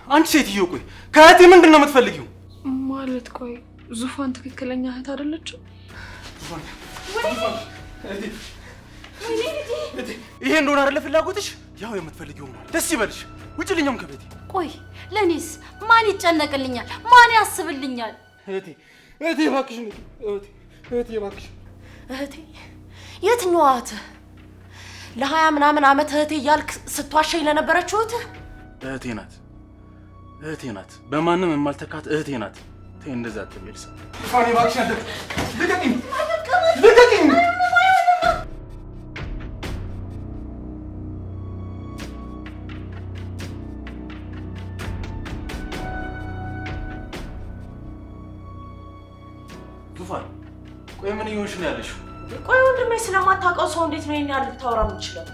አንቺ ሴትዮ ቆይ ከእህቴ ምንድን ነው የምትፈልጊው? ማለት ቆይ ዙፋን ትክክለኛ እህት አይደለችም? ይሄ እንደሆነ አይደለ ፍላጎትሽ? ያው የምትፈልጊው ሆኗል። ደስ ይበልሽ። ውጭልኛም ከቤቴ። ቆይ ለኔስ ማን ይጨነቅልኛል? ማን ያስብልኛል? እህቴ እባክሽ እህቴ እባክሽ። እህቴ የትኛዋ እህትህ? ለ20 ምናምን ዓመት እህቴ እያልክ ስትዋሸኝ ለነበረችው እህትህ? እህቴ ናት። በማንም የማልተካት እህቴ ናት። ተይ እንደዛ አትበል። ዙፋኔ እባክሽ ልቀቂኝ። ዙፋን ቆይ ምን እየሆንሽ ነው ያለሽው? ቆይ ወንድሜ ስለማታውቀው ሰው እንዴት ነው ያለ ልታወራ የምትችለው?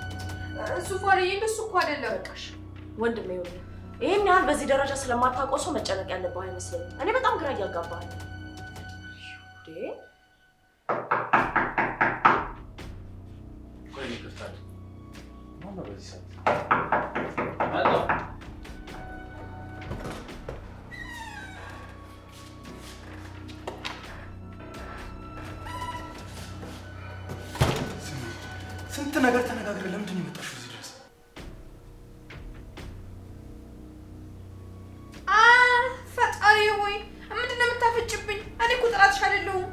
ዙፋን እንደሱ እኮ አይደለም። በቃሽ ወንድሜ ይኸውልህ፣ ይሄን ያህል በዚህ ደረጃ ስለማታውቀው ሰው መጨነቅ ያለብህ አይመስለኝም። እኔ በጣም ግራ እያጋባህ ነው። ቆይ ይቅርታ ማነው በዚህ ሰዓት? ስንት ነገር ተነጋግረን ለምንድን ነው የመጣሽው እዚህ ድረስ? ፈጣሪ ሆይ ምንድን ነው የምታፈጭብኝ? እኔ እኮ ጥራትሽ አይደለሁም።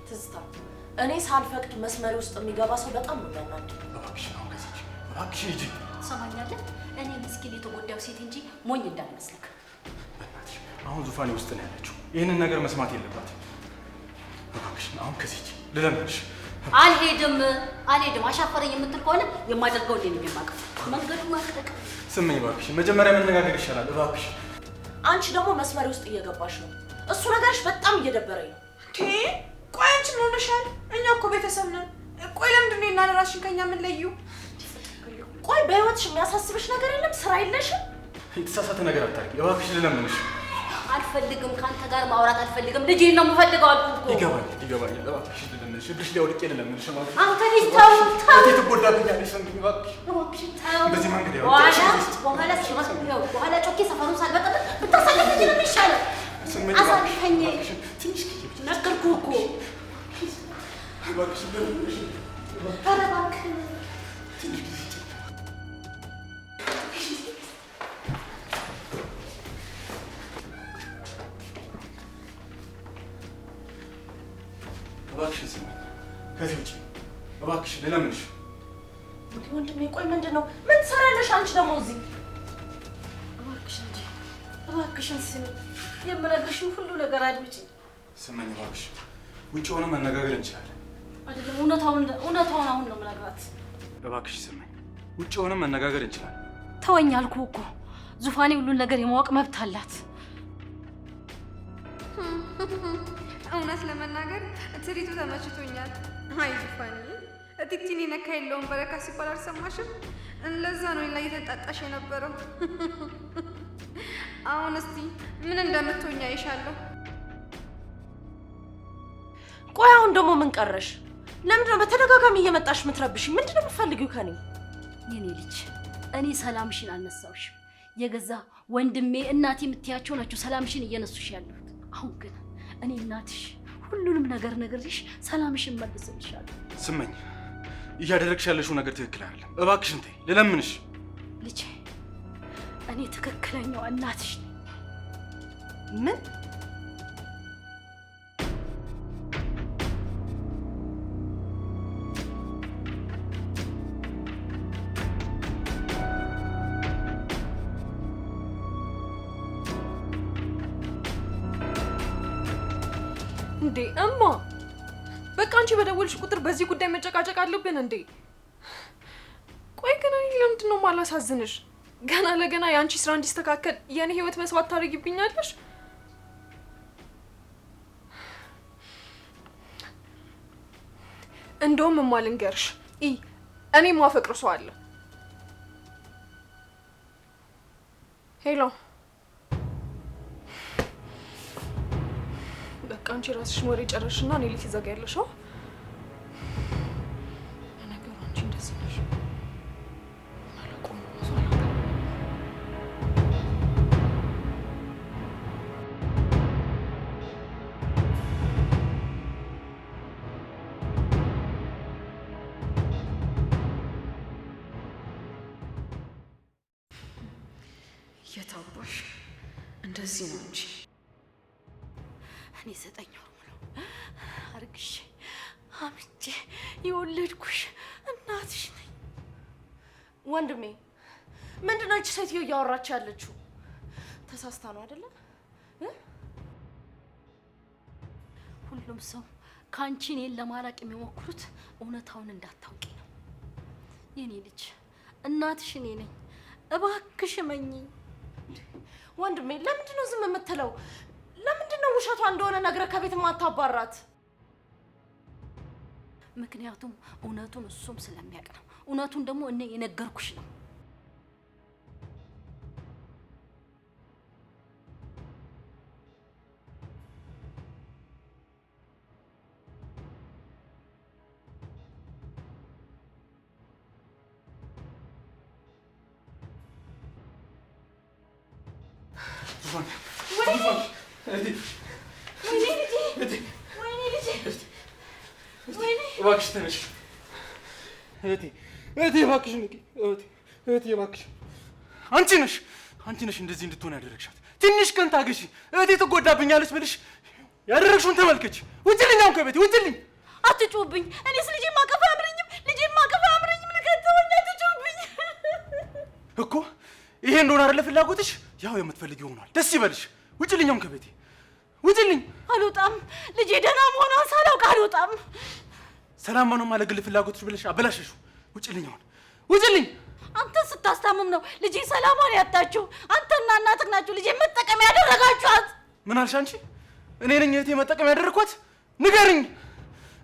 ትዝታ፣ እኔ ሳልፈቅድ መስመሬ ውስጥ የሚገባ ሰው በጣም ነው የሚያናድድ። እባክሽ አሁን ከዚህ እባክሽ ሂጂ። ትሰማኛለህ? እኔ ምስኪን የተጎዳው ሴት እንጂ ሞኝ እንዳልመስልክ። በእናትሽ አሁን ዙፋኔ ውስጥ ነው ያለችው። ይህንን ነገር መስማት የለባትም። እባክሽ አሁን ከዚህ ሂጂ ልለምንሽ። አልሄድም። አሻፈረኝ የምትል ከሆነ የማደርገው እንዴ ነው የማውቀው። መንገዱ ማጥቅ። ስመኝ እባክሽ መጀመሪያ መነጋገር ይሻላል። እባክሽ አንቺ ደግሞ መስመሬ ውስጥ እየገባሽ ነው። እሱ ነገርሽ በጣም እየደበረኝ ነው። ቆይ አንቺ ምን ሆነሻል? እኛ እኮ ቤተሰብ ነን። ቆይ ለምንድን ነው እና ለራስሽን ከኛ ምን ለዩ? ቆይ በህይወትሽ የሚያሳስብሽ ነገር የለም? ስራ የለሽም? የተሳሳተ ነገር አታርጊ እባክሽ ልለምንሽ። አልፈልግም፣ ካንተ ጋር ማውራት አልፈልግም። ልጄን ነው የምፈልገው አልኩህ እኮ። ይገባኛል። እባክሽ ልለምንሽ፣ እግርሽ ላይ ወድቄ ልለምንሽ። አንተ ልጅ ተው። እቴ ትጎዳብኛለሽ። እባክሽ በዚህ መንገድ ያው በኋላ ጮኬ ሰፈሩን ሳልበጠብጥ ብታሳልፈኝ ነው የሚሻለው። አሳልፈኝ። ነገርኩህ እኮ። እባክሽ ልለምንሽ። ኧረ እባክህ እባክሽ ስሚ፣ ከዚህ ውጪ እባክሽ ልለምንሽ። ወንድሜ ቆይ ምንድን ነው? ምን ትሰራለሽ አንቺ ደግሞ እዚህ? እባክሽ እንጂ እባክሽን ስሚ፣ የምነግርሽን ሁሉ ነገር አድምጪ። ስመኝ እባክሽ ውጪ ሆነ መነጋገር እንችላለን። አይደለም እውነታውን አሁን ነው የምነግራት። እባክሽ ስመኝ ውጪ ሆነ መነጋገር እንችላለን። ተወኝ አልኩህ እኮ። ዙፋኔ ሁሉን ነገር የማወቅ መብት አላት። እውነት ለመናገር ትሪቱ ተመችቶኛል። አይ ዙፋኔ እቲቲን ነካ የለውም በረካ ሲባል አልሰማሽም? ለዛ ነው ላይ እየተንጣጣሽ የነበረው። አሁን እስቲ ምን እንደምትሆኛ አይሻለሁ። ቆይ አሁን ደግሞ ምን ቀረሽ? ለምንድን ነው በተደጋጋሚ እየመጣሽ የምትረብሽኝ? ምንድን ነው የምትፈልጊው ከኔ? የኔ ልጅ እኔ ሰላምሽን አልነሳውሽም። የገዛ ወንድሜ እናቴ የምትያቸው ናቸው ሰላምሽን እየነሱሽ ያሉት። አሁን ግን እኔ እናትሽ ሁሉንም ነገር ነግሬሽ ሰላምሽን መልስልሻለሁ። ስመኝ እያደረግሽ ያለሽው ነገር ትክክል አይደለም። እባክሽን ተይ ልለምንሽ። ልጄ እኔ ትክክለኛው እናትሽ ነኝ። ምን? እንዴ እማ በቃ አንቺ በደወልሽ ቁጥር በዚህ ጉዳይ መጨቃጨቅ አለብን እንዴ? ቆይ ግን እኔ ለምንድን ነው የማላሳዝንሽ? ገና ለገና የአንቺ ስራ እንዲስተካከል የኔ ህይወት መስዋዕት ታደርጊብኛለሽ? እንደውም እማ ልንገርሽ፣ እኔ ማፈቅር ሰው አለ። ሄሎ በቃ አንቺ ራስሽን ወሬ ጨረሽና እኔ ልት ይዘጋያለሽ። ለነገሩ አንቺ እንደዚህ ነሽ። የታባሽ እንደዚህ ነው እንጂ እኔ 9 ወር ሙሉ አርግሽ አምጬ የወለድኩሽ እናትሽ ነኝ። ወንድሜ ምንድነው እቺ ሴትዮ እያወራች ያለችው? ተሳስታ ነው አይደለ? ሁሉም ሰው ካንቺ እኔን ለማራቅ የሚሞክሩት እውነታውን እንዳታውቂ ነው። የኔ ልጅ እናትሽ እኔ ነኝ። እባክሽ እመኚኝ። ወንድሜ ለምንድን ነው ዝም የምትለው? ለምንድን ነው ውሸቷ እንደሆነ ነግረ ከቤት ማታባራት? ምክንያቱም እውነቱን እሱም ስለሚያውቅ ነው። እውነቱን ደግሞ እኔ የነገርኩሽ ነው። እባክሽ ተነሽ እህቴ፣ እባክሽ ንቂ እህቴ፣ እባክሽ። አንቺ ነሽ እንደዚህ እንድትሆን ያደረግሻት። ትንሽ ቀን ታገሺ። እህቴ ትጎዳብኛለች ብልሽ ያደረግሽውን ተመልከች። ውጭልኝ፣ አሁን ከቤቴ ውጭልኝ። አትጩብኝ። እኔስ ልጄ ማቀፍ አያምረኝም። ንገተወኝ። አትጩብኝ እኮ ይሄ እንደሆነ አይደለ ፍላጎትሽ? ያው የምትፈልጊው ሆኗል። ደስ ይበልሽ። ውጭልኝ፣ አሁን ከቤቴ ውጭልኝ። አልወጣም። ልጄ ደህና መሆኗን ሳላውቅ አልወጣም። ሰላም ማነው ማለት ግል ፍላጎትሽ ብለሽ አበላሸሽው። ውጭልኝ፣ አሁን ውጭልኝ። አንተ ስታስታምም ነው ልጄ ሰላሟን ያጣችው። አንተና እናትህ ናችሁ ልጄ መጠቀም ያደረጋችኋት። ምን አልሽ አንቺ? እኔ ነኝ እህቴ መጠቀም ያደረግኳት? ንገርኝ።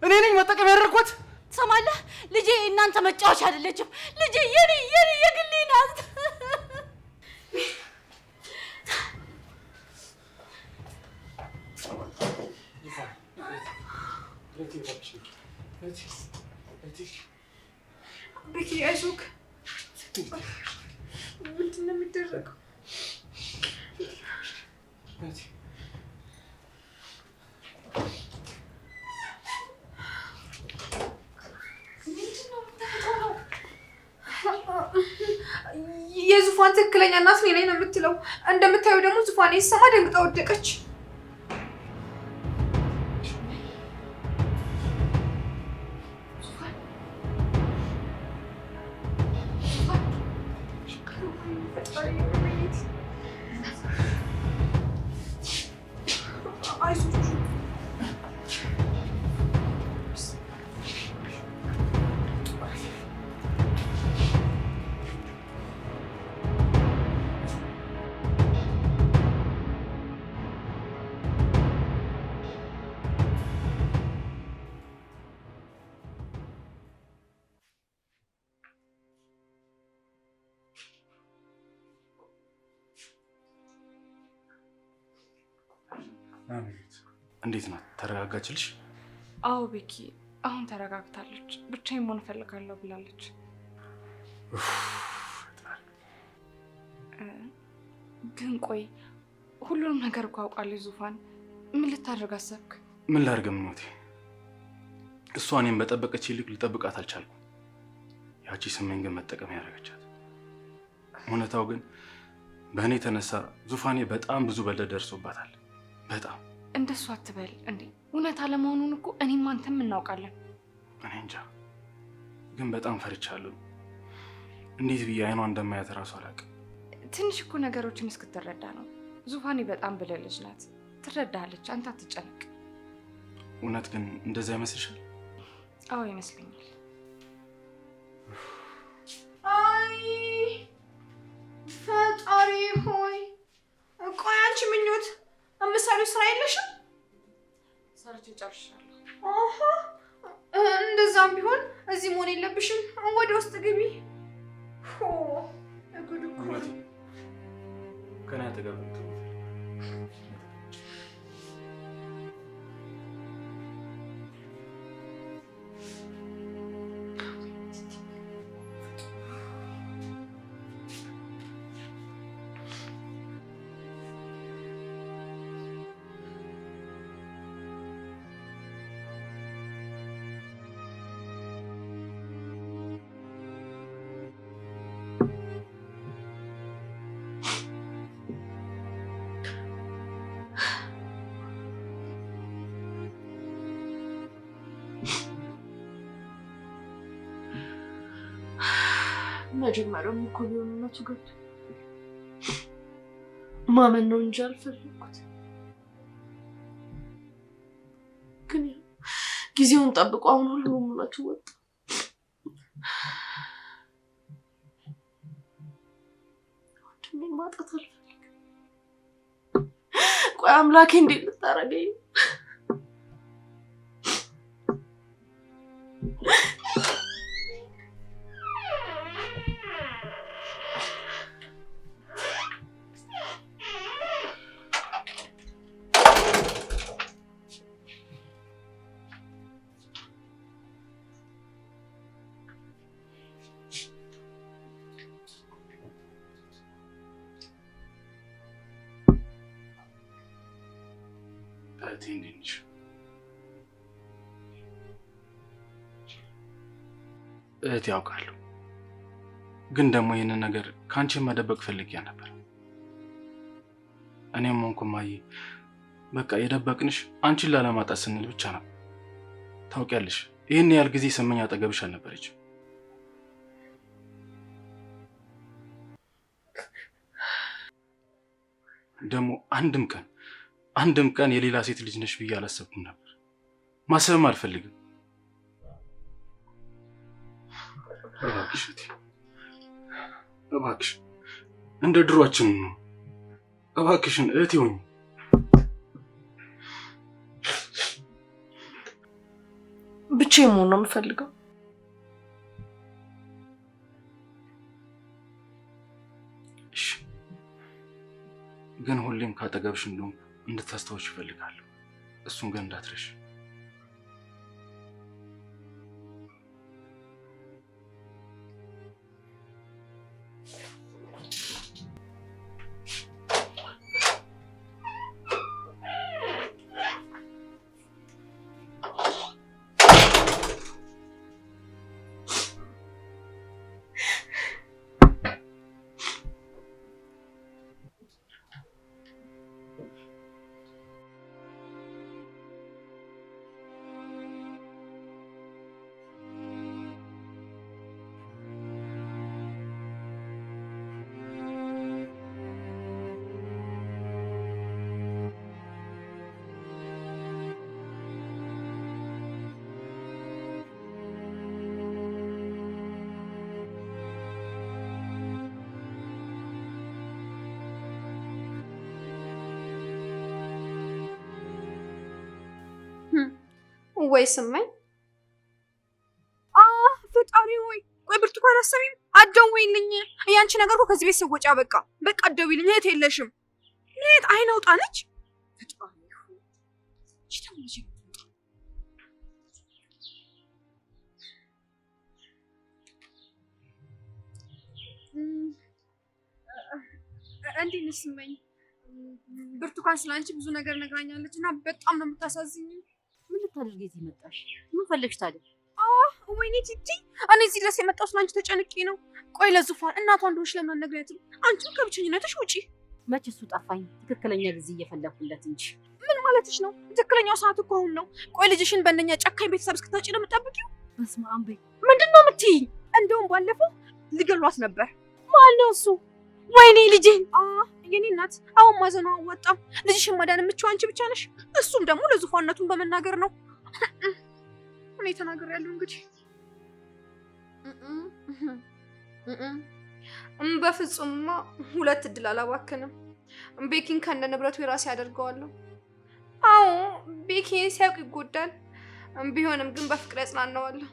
እኔ ነኝ መጠቀም ያደረግኳት? ትሰማለህ? ልጄ እናንተ መጫወቻ አይደለችም። ልጄ የኔ የግሌ ናት። ቤኪ አይዞክ። ምንድን ነው የሚደረገው? የዙፋን ትክክለኛ እናት እኔ ነኝ ነው የምትለው። እንደምታየው ደግሞ ዙፋን ሲሰማ ደንግጣ ወደቀች። እንዴት ናት? ተረጋጋችልሽ? አዎ ቤኪ አሁን ተረጋግታለች። ብቻዬን መሆን እፈልጋለሁ ብላለች። ግን ቆይ ሁሉንም ነገር እኮ አውቃለች ዙፋን። ምን ልታደርግ አሰብክ? ምን ላድርግ ምኞቴ? እሷ እኔን በጠበቀች ይልቅ ልጠብቃት አልቻልኩም። ያቺ ስሜን ግን መጠቀም ያደረገቻት። እውነታው ግን በእኔ የተነሳ ዙፋኔ በጣም ብዙ በደል ደርሶባታል። በጣም እንደሱ አትበል እንዴ። እውነት አለመሆኑን እኮ እኔም አንተም እናውቃለን። እኔ እንጃ ግን በጣም ፈርቻለሁ። እንዴት ብዬ አይኗ እንደማያት እራሱ አላውቅም። ትንሽ እኮ ነገሮችን እስክትረዳ ነው። ዙፋኔ በጣም ብልህ ልጅ ናት። ትረዳለች። አንተ አትጨነቅ። እውነት ግን እንደዛ ይመስልሻል? አዎ ይመስለኛል። አይ ፈጣሪ ሆይ፣ ቆይ አንቺ ምኞት አምሳሌው ስራ የለሽም? ሰርቼ ጨርሻለሁ። አሃ እንደዛም ቢሆን እዚህ መሆን የለብሽም። ወደ ውስጥ ግቢ። ሆ እጉድ እኮ ከኔ አጠገብ መጀመሪያውም እኮ ቢሆንነቱ ገብቶ ማመን ነው እንጂ አልፈለኩት። ግን ጊዜውን ጠብቆ አሁን ሁሉም እውነቱ ወጣ። ወንድሜን ማጣት አልፈልግም። ቆይ አምላኬ እንዴት ልታረገኝ? እንዴት እህቴ ያውቃለሁ፣ ግን ደግሞ ይህንን ነገር ከአንቺ መደበቅ ፈልጌ ነበር። እኔም ሆንኩ እማዬ በቃ የደበቅንሽ አንቺን ላለማጣት ስንል ብቻ ነው። ታውቂያለሽ፣ ይህን ያህል ጊዜ ስመኝ አጠገብሽ አልነበረችም። ደግሞ አንድም ቀን የሌላ ሴት ልጅ ነሽ ብዬ አላሰብኩም ነበር። ማሰብም አልፈልግም። እባክሽ እህቴ፣ እባክሽ እንደ ድሯችን ነው። እባክሽን እህቴ ሆኚ። ብቻዬን መሆን ነው የምፈልገው። እሺ፣ ግን ሁሌም ካጠገብሽ እንደሆንኩ እንድታስታውሽ እፈልጋለሁ። እሱን ግን እንዳትረሽ። ወይ ስመኝ ፈጣሪ ወይ ቆይ ብርቱካን አሰሚም አትደውይልኝ። ያንቺ ነገር እኮ ከዚህ ቤት ስወጪ በቃ አትደውይልኝ። እህት የለሽም። እህት አይን አውጣ ነች። ፈጣሪ ሆይ እቺ እንዴት ነሽ ስመኝ? ብርቱካን ስላንቺ ብዙ ነገር ነግራኛለች እና በጣም ነው የምታሳዝኝ። ምን ልታደርጊ እዚህ መጣሽ? ምን ፈለግሽ ታዲያ? ወይኔ ቲቲ፣ እኔ እዚህ ድረስ የመጣሁት ስላንቺ ተጨንቄ ነው። ቆይ ለዙፋን እናቷ እንደሆንሽ ለምን አልነግሪያትም? አንቺም ከብቸኝነትሽ ውጪ። መቼ እሱ ጠፋኝ? ትክክለኛ ጊዜ እየፈለኩለት እንጂ። ምን ማለትሽ ነው? ትክክለኛው ሰዓት እኮ አሁን ነው። ቆይ ልጅሽን በእነኛ ጨካኝ ቤተሰብ እስክታጭ ነው የምትጠብቂው? በስመ አብ በይ። ምንድን ነው የምትይኝ? እንደውም ባለፈው ሊገሏት ነበር። ማነው እሱ? ወይኔ ልጄን። የኔ እናት አሁን ማዘኗ አዋጣም። ልጅሽን ማዳን የምትችይው አንቺ ብቻ ነሽ። እሱም ደግሞ ለዙፋንነቱን በመናገር ነው። እኔ ተናግሬያለሁ እንግዲህ። በፍጹምማ ሁለት እድል አላባክንም። ቤኪን ከነ ንብረቱ የራሴ ያደርገዋለሁ። አዎ ቤኪን ሲያውቅ ይጎዳል። ቢሆንም ግን በፍቅር ያጽናናዋለሁ።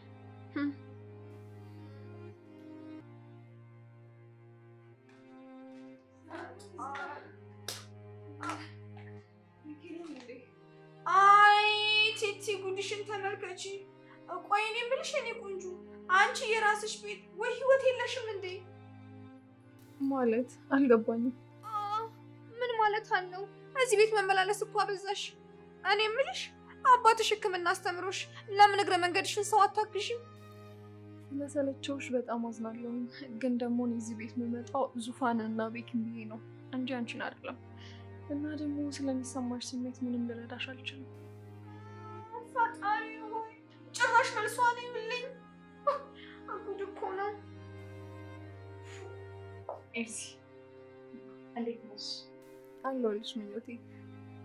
አይ ቲቲ ጉድሽን ተመልከቺ። ቆይ እኔ የምልሽ የኔ ቆንጆ አንቺ የራስሽ ቤት ወይ ህይወት የለሽም እንዴ? ማለት አልገባኝም። ምን ማለት አለው? እዚህ ቤት መመላለስ እኮ አበዛሽ። እኔ የምልሽ አባትሽ ሕክምና አስተምሮሽ ለምን እግረ መንገድሽን ሰው አታግዢም? ስለሰለቸውሽ በጣም አዝናለሁ። ግን ደግሞ እኔ እዚህ ቤት የምመጣው ዙፋንና ቤኪን ብዬ ነው እንጂ አንቺን አይደለም። እና ደግሞ ስለሚሰማሽ ስሜት ምንም ልረዳሽ አልችልም። ፈጣሪ ሆይ ጭራሽ መልሷን ይውልኝ። ጉድ እኮ ነው። ኤልሲ እንዴት ነሽ? አለሁልሽ ምኞቴ።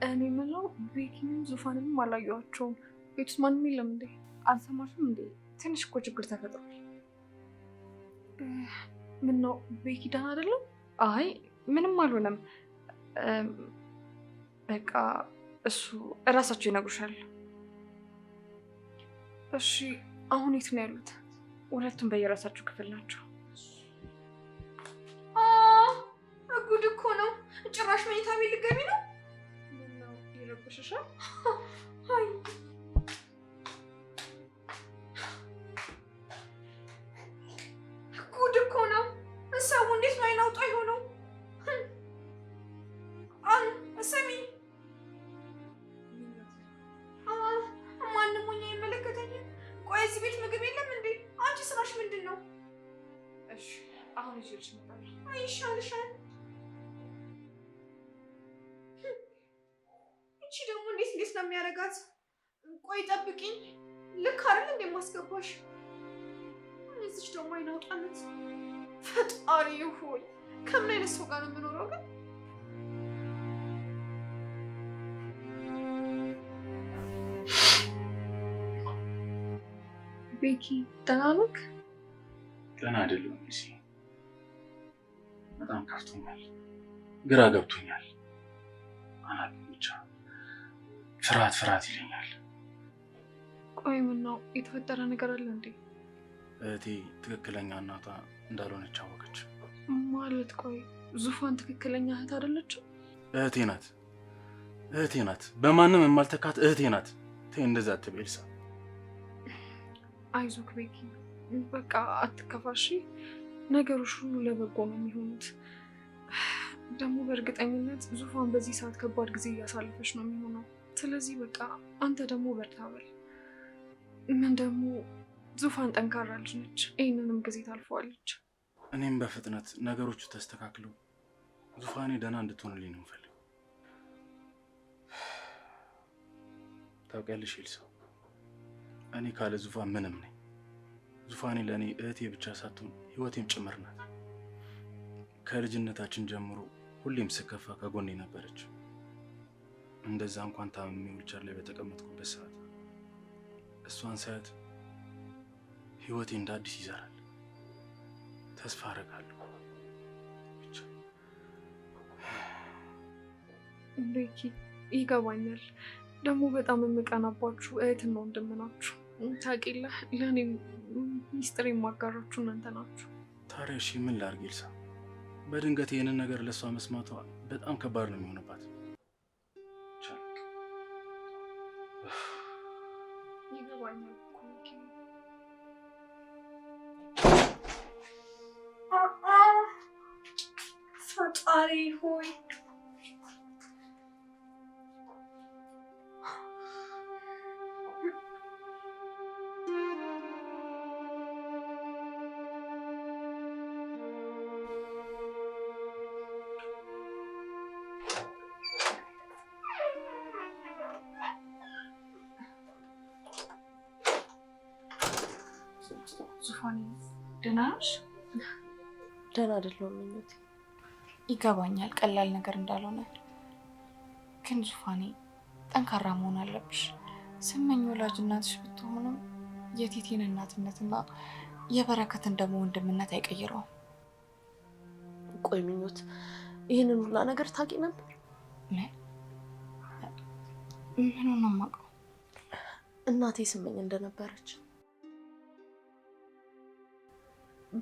እኔ የምለው ቤኪንም ዙፋንንም አላየኋቸውም። ቤት ውስጥ ማንም የለም እንዴ? አልሰማሽም እንዴ? ትንሽ እኮ ችግር ተፈጥሯል። ምነው ቤኪ ደህና አይደለም? አይ ምንም አልሆነም። በቃ እሱ እራሳቸው ይነግሩሻል። እሺ አሁን የት ነው ያሉት? ሁለቱም በየራሳቸው ክፍል ናቸው። ጉድ እኮ ነው። ጭራሽ መኝታ ቤት ልትገቢ ነው? ምነው ይረብሽሻል? አይ ጉድ እኮ ነው። ሰው እንዴት ነው አይን አውጣ የሆነው? ስሚ ማንም ሆኜ አይመለከተኝም። ቆይ እዚህ ቤት ምግብ የለም እንዴ? አንቺ ስራሽ ምንድን ነው? እሺ አሁን ይዤልሽ እመጣለሁ። አይ ይሻልሻል። እቺ ደግሞ እንዴት ነው የሚያደርጋት? ቆይ ጠብቂኝ። ልክ አይደል እንዴ ማስገባሽ? እዚች ደግሞ አይን አውጣነት። ፈጣሪ ሆይ ከምን አይነት ሰው ጋር ነው የምኖረው ግን? ቤኪ ደህና ነህ? ደህና አይደለሁም እሺ። በጣም ከፍቶኛል፣ ግራ ገብቶኛል። አላውቅም ብቻ ፍርሃት ይለኛል። ቆይ ምነው የተፈጠረ ነገር አለ እንዴ? እህቴ ትክክለኛ እናቷ እንዳልሆነች አወቀች። ማለት ቆይ ዙፋን ትክክለኛ እህት አይደለችም? እህቴ ናት። በማንም የማልተካት እህቴ ናት። ተይ እንደዛ አትበይ ኤልሳ። አይዞክ ቤኪ፣ በቃ አትከፋሽ። ነገሮች ሁሉ ለበጎ ነው የሚሆኑት። ደግሞ በእርግጠኝነት ዙፋን በዚህ ሰዓት ከባድ ጊዜ እያሳለፈች ነው የሚሆነው። ስለዚህ በቃ አንተ ደግሞ በርታ በል። ምን ደግሞ ዙፋን ጠንካራ ልጅ ነች፣ ይህንንም ጊዜ ታልፈዋለች። እኔም በፍጥነት ነገሮቹ ተስተካክለው ዙፋኔ ደህና እንድትሆንልኝ ነው የምፈልገው። ታውቂያለሽ ኤልሳ፣ እኔ ካለ ዙፋን ምንም ነኝ። ዙፋኔ ለእኔ እህቴ ብቻ ሳትሆን ህይወቴም ጭምር ናት። ከልጅነታችን ጀምሮ ሁሌም ስከፋ ከጎኔ ነበረች። እንደዛ እንኳን ታምሜ ዊልቸር ላይ በተቀመጥኩበት ሰዓት እሷን ሳያት ህይወቴ እንደ አዲስ ይዘራል። ተስፋ አደርጋለሁ። ቤኪ ይገባኛል። ደግሞ በጣም የምቀናባችሁ እህትና ወንድም ናችሁ። ታውቂለህ፣ ለእኔ ሚስጥር የማጋራችሁ እናንተ ናችሁ። ታዲያ እሺ ምን ላድርግ ኤልሳ? በድንገት ይህንን ነገር ለእሷ መስማቷ በጣም ከባድ ነው የሚሆንባት። ይገባኛል እኮ ፈጣሪ ሆይ ዙፋኔ ደህና ነሽ? ደህና አይደለሁም ምኞቴ። ይገባኛል ቀላል ነገር እንዳልሆነ፣ ግን ዙፋኔ ጠንካራ መሆን አለብሽ። ስመኝ ወላጅ እናትሽ ብትሆንም የቲቲን እናትነትና የበረከትን ደግሞ ወንድምነት አይቀይረውም። ቆይ ምኞት፣ ይህንን ሁላ ነገር ታውቂ ነበር? ምኑን ነው የማውቀው? እናቴ ስመኝ እንደነበረች።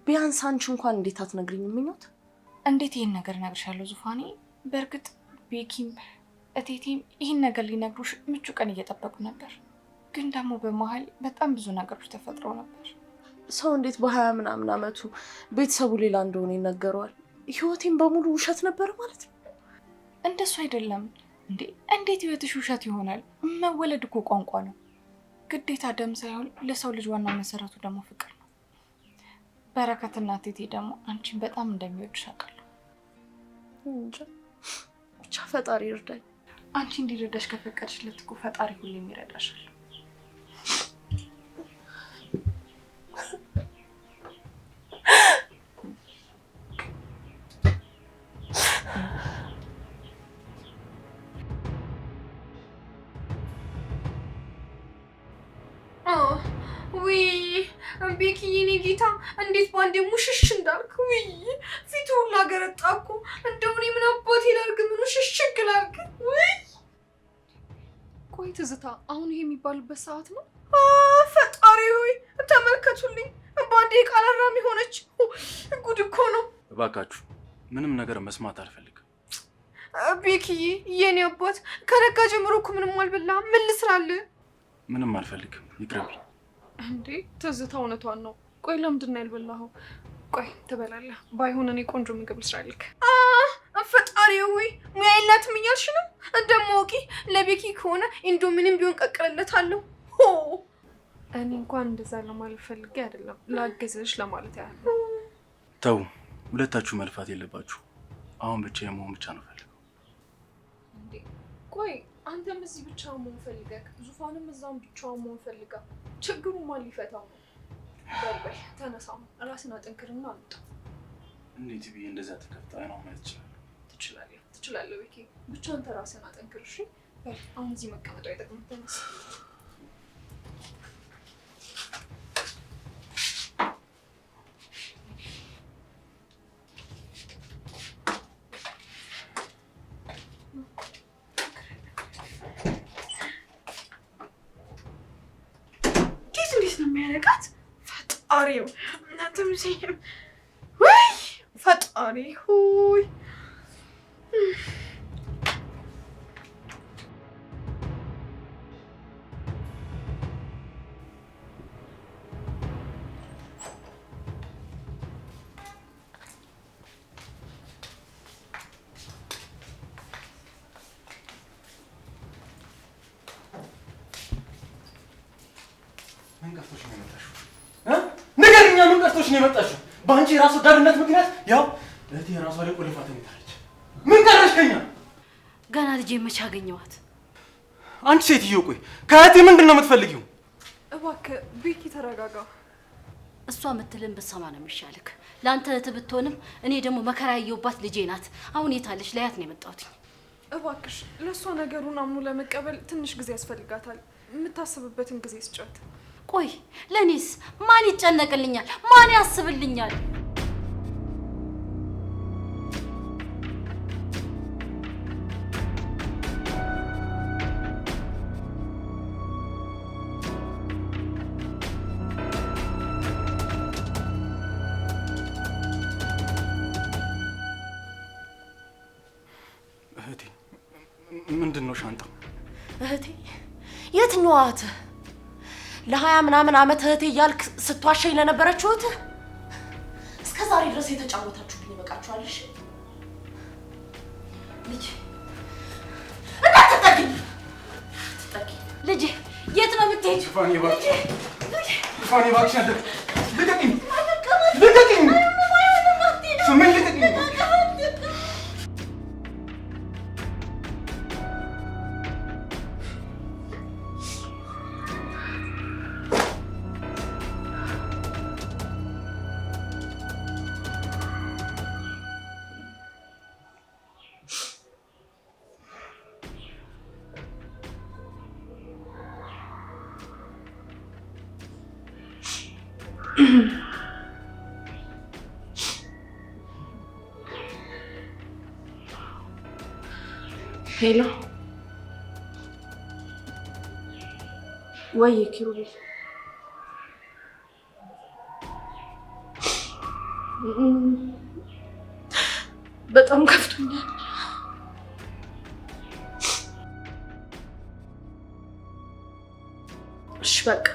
ቢያንስ አንቺ እንኳን እንዴት አትነግሪኝም ምኞት? እንዴት ይህን ነገር እነግርሻለሁ ዙፋኔ? በእርግጥ ቤኪም እቴቴም ይህን ነገር ሊነግሩሽ ምቹ ቀን እየጠበቁ ነበር፣ ግን ደግሞ በመሀል በጣም ብዙ ነገሮች ተፈጥረው ነበር። ሰው እንዴት በ20 ምናምን አመቱ ቤተሰቡ ሌላ እንደሆነ ይነገረዋል? ህይወቴም በሙሉ ውሸት ነበር ማለት ነው? እንደሱ አይደለም እንዴ! እንዴት ህይወትሽ ውሸት ይሆናል? መወለድ እኮ ቋንቋ ነው። ግዴታ ደም ሳይሆን ለሰው ልጅ ዋናው መሰረቱ ደግሞ ፍቅር ነው። በረከትና እቴቴ ደግሞ አንቺን በጣም እንደሚወድሽ አውቃለሁ። እንጃ ብቻ ፈጣሪ ይርዳኝ። አንቺ እንዲረዳሽ ከፈቀድሽለት እኮ ፈጣሪ ሁሌም ይረዳሻል። ቤኪ የኔ ጌታ እንዴት ባንዴ ሙሽሽ እንዳልክ ውይ ፊቱ ሁላ ገረጣ እኮ እንደው እኔ ምን አባቴ ላድርግ ምን ሽሽግ ላድርግ ውይ ቆይ ትዝታ አሁን ይሄ የሚባልበት ሰዓት ነው ፈጣሪ ሆይ ተመልከቱልኝ ባንዴ ቃላራም ሆነች ጉድ እኮ ነው እባካችሁ ምንም ነገር መስማት አልፈልግም ቤኪ የኔ አባት ከነጋ ጀምሮ እኮ ምንም አልበላም ምን ልስራልህ ምንም አልፈልግም ይቅርብኝ እንዴ ትዝታ እውነቷን ነው ቆይ ለምንድን ነው ያልበላኸው ቆይ ትበላለህ ባይሆን እኔ ቆንጆ ምግብ ልስራልክ ፈጣሪ ሆይ ሙያ የላትም እያልሽ ነው እንደማውቂ ለቤኪ ከሆነ እንዶ ምንም ቢሆን ቀቅለለታለሁ እኔ እንኳን እንደዛ ለማለት ፈልጌ አይደለም ላገዝሽ ለማለት ያህል ተው ሁለታችሁ መልፋት የለባችሁ አሁን ብቻ የመሆን ብቻ ነው ፈልገው እንዴ ቆይ አንተም እዚህ ብቻውን መሆን ፈልገህ ዙፋንም እዛም ብቻውን መሆን ፈልጋ ችግሩ ማን ሊፈታው ነው በልበል ተነሳው ራስን አጠንክርና አምጣ እንዴት ብዬ እንደዛ ተከፍታ ነው ማለት ትችላለህ ቤኪ ብቻ አንተ ራስን አጠንክር እሺ በል አሁን እዚህ መቀመጥ አይጠቅምም ተነስ ፈጣሪው እናንተም ሲም ወይ ፈጣሪ ሆይ ምን ቀርቶሽ ነው የመጣሽው? በአንቺ የራስ ወዳድነት ምክንያት ያው እህቴ የራሷ ላይ ቆልፋ ተኝታለች። ምን ቀረሽ ከኛ? ገና ልጄ መቼ አገኘኋት? አንቺ ሴትዮ ቆይ ከእህቴ ምንድን ነው የምትፈልጊው? እባክህ ቤኪ ተረጋጋ። እሷ የምትልን ብትሰማ ነው የሚሻልክ። ለአንተ እህት ብትሆንም እኔ ደግሞ መከራ ያየሁባት ልጄ ናት። አሁን የታለች? ላያት ነው የመጣሁት። እባክሽ ለእሷ ነገሩን አምኖ ለመቀበል ትንሽ ጊዜ ያስፈልጋታል። የምታስብበትን ጊዜ ስጫት። ቆይ ለኔስ ማን ይጨነቅልኛል? ማን ያስብልኛል? እህቴ ምንድነው ሻንጣው? እህቴ የትኛዋ እህትህ? ለ20 ምናምን ዓመት እህቴ እያልክ ስትዋሸኝ ለነበረችው እህትህ እስከ ዛሬ ድረስ የተጫወታችሁብኝ ይበቃችኋል። እሺ ልጅ እንዳትጠጊኝ ልጅ የት ነው የምትሄጂው? ፋኒ እባክሽ ፋኒ እባክሽ ልቀቂኝ ልቀቂኝ ስምን ልቀቂኝ ሄሎ ወይ ኪሩቤል በጣም ከፍቶኛል። እሺ በቃ